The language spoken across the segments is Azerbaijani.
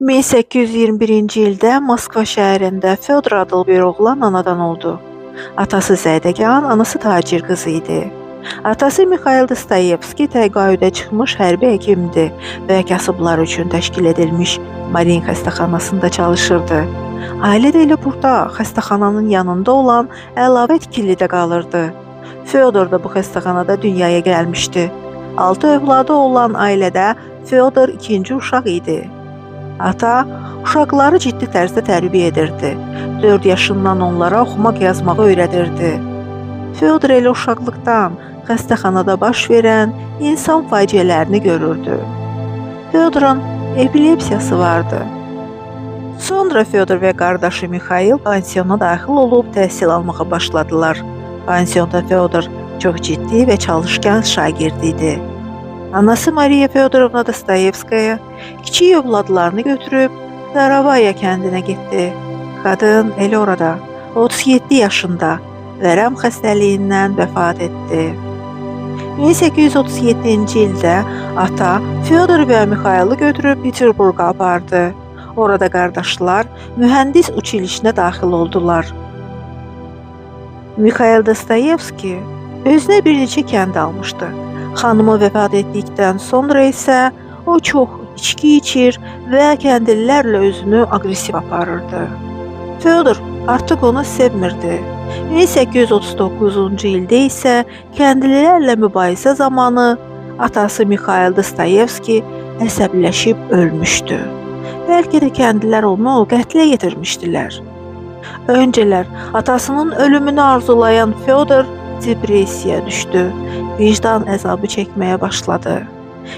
1821-ci ildə Moskva şəhərində Fyodor adlı bir oğlan anadan oldu. Atası zədəgan, anası tacir qızı idi. Atası Mikhail Dostoyevski təqaüdə çıxmış hərbi həkimdi və kasıblar üçün təşkil edilmiş Marin xəstəxanasında çalışırdı. Ailə də elə burada xəstəxananın yanında olan əlavə tikilidə qalırdı. Fyodor da bu xəstəxanada dünyaya gəlmişdi. 6 övladı olan ailədə Fyodor ikinci uşaq idi. Ata uşaqları ciddi tərzdə tərbiyə edirdi. 4 yaşından onlara oxumaq yazmağı öyrədirdi. Fyodor elə uşaqlıqdan xəstəxanada baş verən insan faciələrini görürdü. Fyodorun epilepsiyası vardı. Sonra Fyodor və qardaşı Mikhail pansiyona daxil olub təhsil almağa başladılar. Pansiyonda Fyodor çox ciddi və çalışkan şagird idi. Anası Mariya Fyodorovna Dostoyevskaya kiçik övladlarını götürüb Starovaya kəndinə getdi. Qadın elə orada 37 yaşında vərəm xəstəliyindən vəfat etdi. 1837-ci ildə ata Fyodor və Mikhaili götürüb Peterburqa apardı. Orada qardaşlar mühəndis uçilişinə daxil oldular. Mikhail Dostoyevski özünə bir neçə kənd almışdı. Xanımı vəfat etdikdən sonra isə o çox içki içir və kəndlilərlə özünü aqressiv aparırdı. Fyodor artıq onu sevmirdi. 1839-cu ildə isə kəndlilərlə mübahisə zamanı atası Mikhail Dostoyevski əsəbləşib ölmüşdü. Bəlkə də kəndlilər onu qətlə yetirmişdilər. Öncələr atasının ölümünü arzulayan Fyodor depressiyaya düşdü. Vicdan əzabı çəkməyə başladı.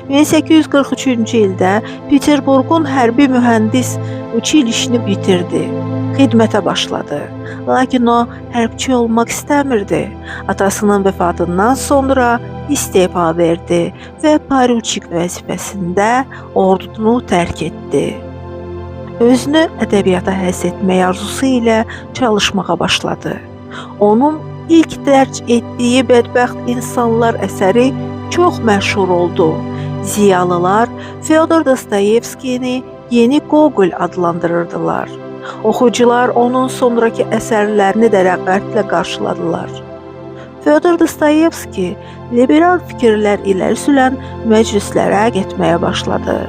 1843-cü ildə Peterburqun hərbi mühəndis uçilişini bitirdi. Xidmətə başladı. Lakin o hərbçi olmaq istəmirdi. Atasının vəfatından sonra istefa verdi və poruçik vəzifəsində ordunu tərk etdi. Özünü ədəbiyyata həsr etmək arzusu ilə çalışmağa başladı. Onun İlk dərc etdiyi Bədbəxt İnsanlar əsəri çox məşhur oldu. Ziyalılar Fyodor Dostoyevskini yeni Gogol adlandırırdılar. Oxucular onun sonraki əsərlərini də rəğbətlə qarşıladılar. Fyodor Dostoyevski liberal fikirlər iləri sürən məclislərə getməyə başladı.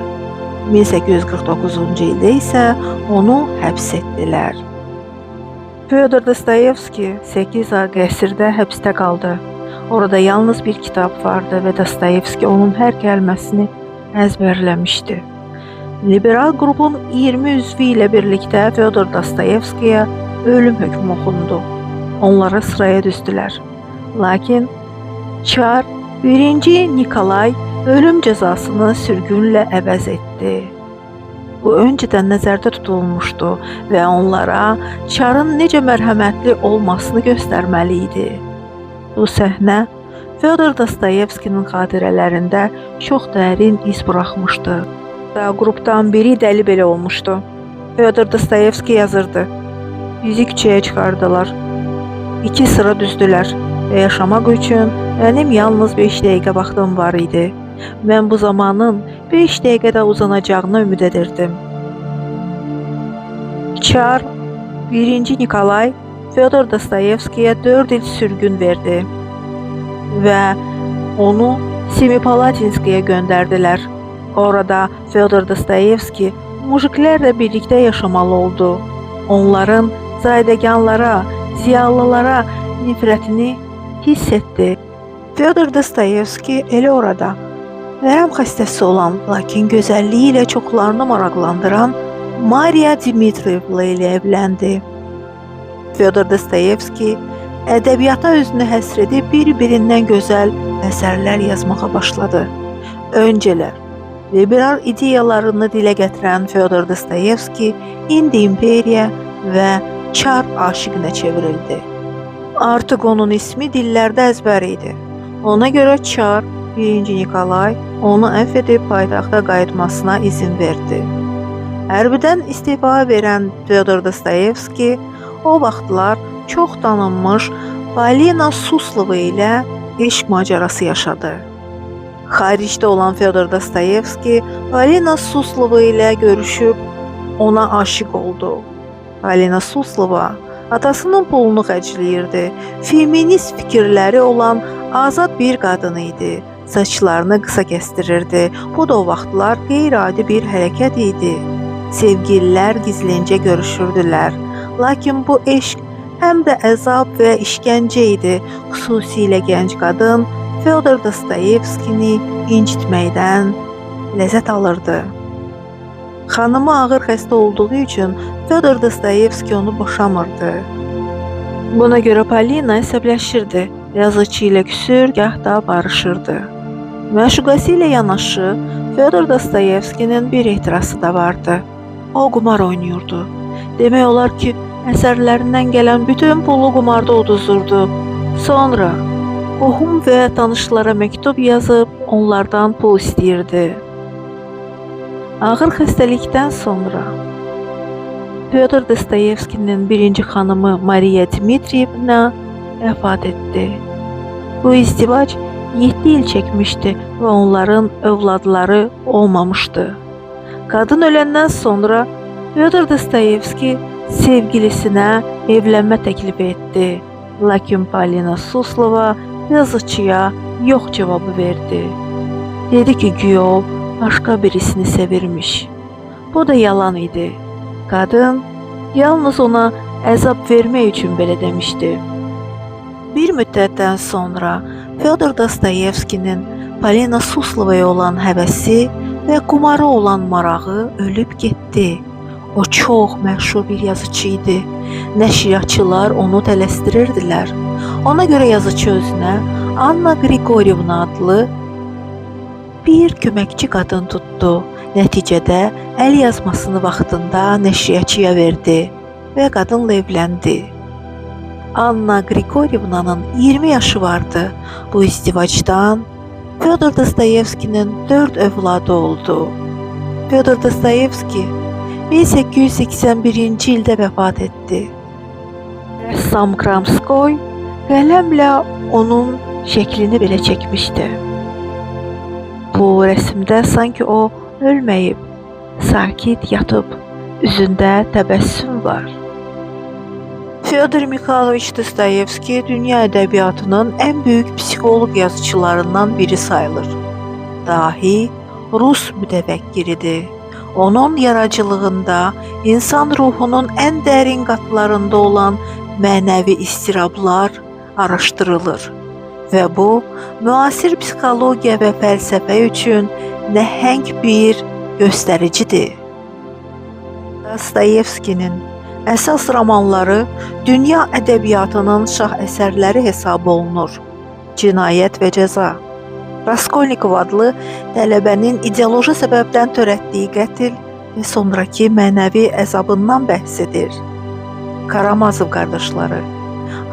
1849-cu ildə isə onu həbs etdilər. Fyodor Dostoyevski 8 ay qəsrdə həbsdə qaldı. Orada yalnız bir kitab vardı və Dostoyevski onun hər kəlməsini əzbərləmişdi. Liberal qrupun 20 üzvü ilə birlikdə Fyodor Dostoyevskiyə ölüm hökmü oxundu. Onlara sıraya düzdülər. Lakin Çar 1. Nikolay ölüm cəzasını sürgünlə əvəz etdi. Bu öncədən nəzərdə tutulmuşdu və onlara Çarın necə mərhəmətli olmasını göstərməli idi. Bu səhnə Fyodor Dostoyevskinin xatirələrində çox dərin iz buraxmışdı. Qrupdan biri dəli belə olmuşdu. Fyodor Dostoyevski yazırdı. Bizi küçəyə çıxardılar. 2 sıra düzdülər və yaşamaq üçün mənim yalnız 5 dəqiqə vaxtım var idi. Mən bu zamanın 5 dəqiqədə uzanacağına ümid edirdim. Çar 1. Nikolay Fyodor Dostoyevskiyə 4 il sürgün verdi və onu Semipalatinskaya göndərdilər. Orada Fyodor Dostoyevski mujiklərlə birlikdə yaşamalı oldu. Onların zaydəganlara, ziyalılara nifrətini hiss etdi. Fyodor Dostoyevski elə orada vərəm xəstəsi olan, lakin gözəlliyi ilə çoxlarını maraqlandıran Mariya Dmitrievna ilə evləndi. Fyodor Dostoyevski ədəbiyyata özünü həsr edib bir-birindən gözəl əsərlər yazmağa başladı. Öncələr liberal ideyalarını dilə gətirən Fyodor Dostoyevski indi imperiya və Çar aşiqinə çevrildi. Artıq onun ismi dillərdə əzbər idi. Ona görə Çar 1. Nikolay onu əfv edib paytaxta qayıtmasına izin verdi. Hərbidən istifa verən Fyodor Dostoyevski o vaxtlar çox tanınmış Polina Suslova ilə eşq macərası yaşadı. Xaricdə olan Fyodor Dostoyevski Polina Suslova ilə görüşüb ona aşiq oldu. Alina Suslova atasının pulunu xərcləyirdi. Feminist fikirləri olan azad bir qadın idi. Saçlarını qısa kəstirirdi. Bu da o vaxtlar qeyri-adi bir hərəkət idi. Sevgililər gizlincə görüşürdülər. Lakin bu eşq həm də əzab və işgəncə idi. Xüsusilə gənc qadın Fyodor Dostoyevskini incitməkdən ləzzət alırdı. Xanımı ağır xəstə olduğu üçün Fyodor Dostoyevski onu boşamırdı. Buna görə Polina əsəbləşirdi. Yazıcı ilə küsür, gah da barışırdı. Məşuqəsi ilə yanaşı Fyodor Dostoyevskinin bir ehtirası da vardı. O qumar oynayırdı. Demək olar ki, əsərlərindən gələn bütün pulu qumarda uduzurdu. Sonra qohum və tanışlara məktub yazıb onlardan pul istəyirdi. Ağır xəstəlikdən sonra Fyodor Dostoyevskinin birinci xanımı Mariya Dmitrievna vəfat etdi. Bu izdivac 7 il çəkmişdi və onların övladları olmamışdı. Qadın öləndən sonra Fyodor Dostoyevski sevgilisinə evlənmə təklif etdi. Lakin Polina Suslova yazıçıya yox cavabı verdi. Dedi ki, güya o başqa birisini sevirmiş. Bu da yalan idi. Qadın yalnız ona əzab vermək üçün belə demişdi. Bir müddətdən sonra Fyodor Dostoyevskinin Polina Suslovaya olan həvəsi və qumara olan marağı ölüb getdi. O çox məşhur bir yazıcı idi. Nəşriyyatçılar onu tələsdirirdilər. Ona görə yazıcı özünə Anna Grigoryevna adlı bir köməkçi qadın tutdu. Nəticədə əl yazmasını vaxtında nəşriyyatçıya verdi və qadınla evləndi. Anna Grigoryevnanın 20 yaşı vardı. Bu izdivacdan Fyodor Dostoyevskinin 4 övladı oldu. Fyodor Dostoyevski 1881-ci ildə vəfat etdi. Rəssam Kramskoy qələmlə onun şəklini belə çəkmişdi. Bu rəsmdə sanki o ölməyib, sakit yatıb, üzündə təbəssüm var. Fyodor Mikhailovich Dostoyevski dünya ədəbiyyatının ən böyük psixoloq yazıçılarından biri sayılır. Dahi Rus mütəfəkkiridir. Onun yaradıcılığında insan ruhunun ən dərin qatlarında olan mənəvi istirablar araşdırılır və bu müasir psixologiya və fəlsəfə üçün nəhəng bir göstəricidir. Dostoyevskinin əsas romanları dünya ədəbiyyatının şah əsərləri hesab olunur. Cinayət və Cəza. Raskolnikov adlı tələbənin ideoloji səbəbdən törətdiyi qətl və sonraki mənəvi əzabından bəhs edir. Karamazov qardaşları.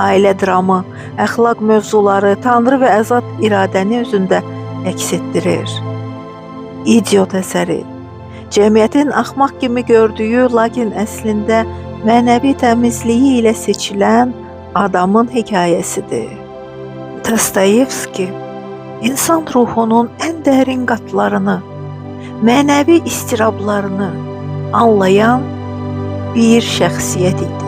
Ailə dramı, əxlaq mövzuları, tanrı və azad iradəni özündə əks etdirir. İdiot əsəri. Cəmiyyətin axmaq kimi gördüyü, lakin əslində mənəvi təmizliyi ilə seçilən adamın hekayəsidir. Dostoyevski insan ruhunun ən dərin qatlarını, mənəvi istirablarını anlayan bir şəxsiyyət idi.